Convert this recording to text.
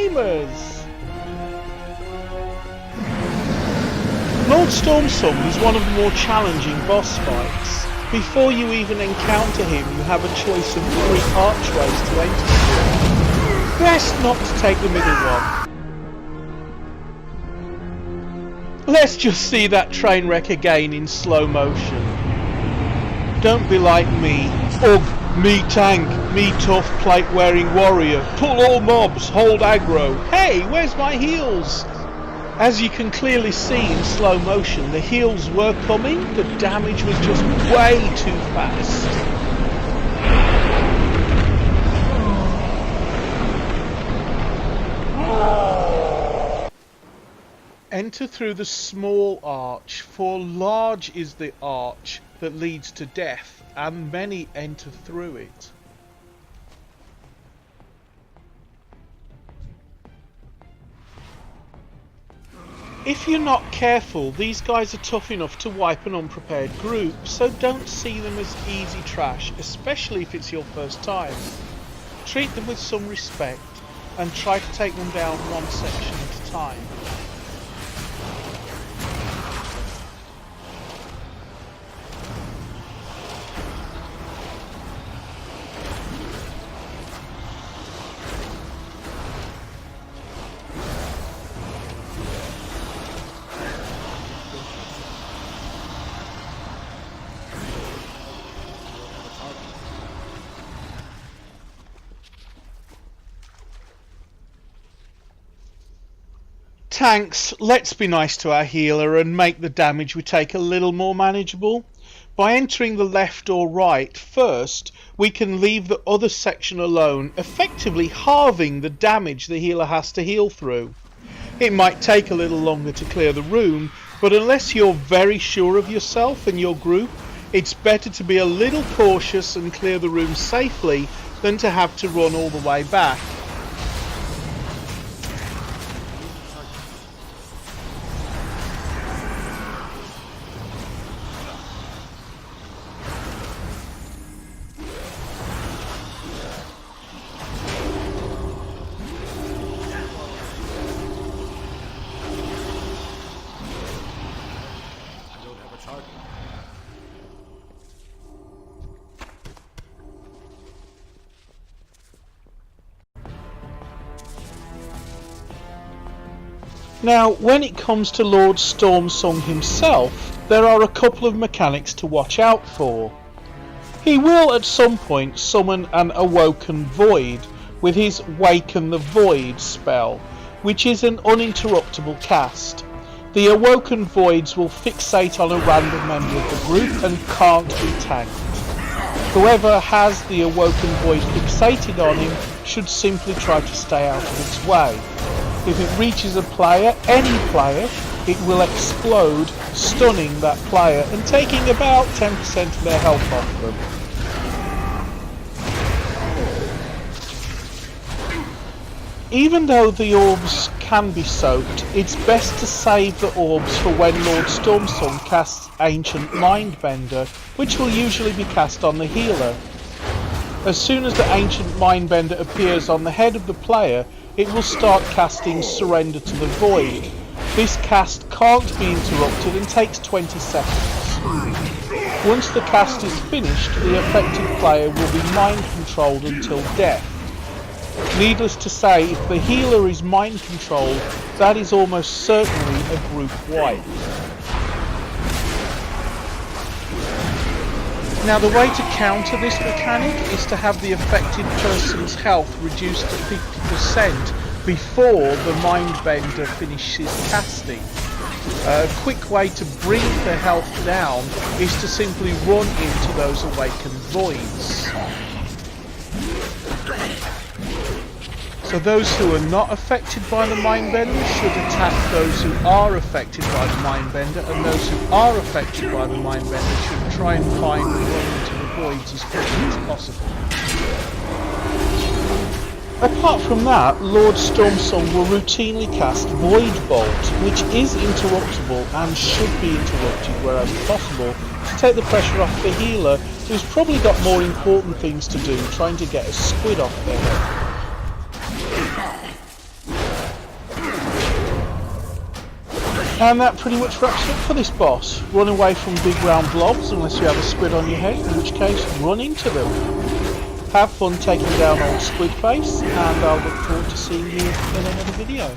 gamers! Lord Stormsong is one of the more challenging boss fights. Before you even encounter him, you have a choice of 3 archways to enter through. Best not to take the middle one. Let's just see that train wreck again in slow motion. Don't be like me. Ugh, me tank, me tough plate wearing warrior. Pull all mobs, hold aggro. Hey, where's my heals? As you can clearly see in slow motion, the heals were coming, the damage was just way too fast. Enter through the small arch, for large is the arch that leads to death, and many enter through it. If you're not careful, these guys are tough enough to wipe an unprepared group, so don't see them as easy trash, especially if it's your first time. Treat them with some respect, and try to take them down one section at a time. Tanks, let's be nice to our healer and make the damage we take a little more manageable. By entering the left or right first, we can leave the other section alone, effectively halving the damage the healer has to heal through. It might take a little longer to clear the room, but unless you're very sure of yourself and your group, it's better to be a little cautious and clear the room safely than to have to run all the way back. Now, when it comes to Lord Stormsong himself, there are a couple of mechanics to watch out for. He will at some point summon an Awoken Void with his Waken the Void spell, which is an uninterruptible cast. The Awoken Voids will fixate on a random member of the group and can't be tanked. Whoever has the Awoken Void fixated on him should simply try to stay out of its way. If it reaches a player, any player, it will explode, stunning that player and taking about 10% of their health off them. Even though the orbs can be soaked, it's best to save the orbs for when Lord Stormsong casts Ancient Mindbender, which will usually be cast on the healer. As soon as the Ancient Mindbender appears on the head of the player, it will start casting Surrender to the Void. This cast can't be interrupted and takes 20 seconds. Once the cast is finished, the affected player will be mind controlled until death. Needless to say, if the healer is mind controlled, that is almost certainly a group wipe. Now, the way to counter this mechanic is to have the affected person's health reduced to 50% before the Mindbender finishes casting. A quick way to bring the health down is to simply run into those awakened voids. So those who are not affected by the Mindbender should attack those who are affected by the Mindbender, and those who are affected by the Mindbender should try and find and run into the voids as quickly as possible. Apart from that, Lord Stormsong will routinely cast Void Bolt, which is interruptible and should be interrupted wherever possible to take the pressure off the healer, who's probably got more important things to do, trying to get a squid off their head. And that pretty much wraps it up for this boss. Run away from big round blobs unless you have a squid on your head, in which case run into them. Have fun taking down old squid face, and I'll look forward to seeing you in another video.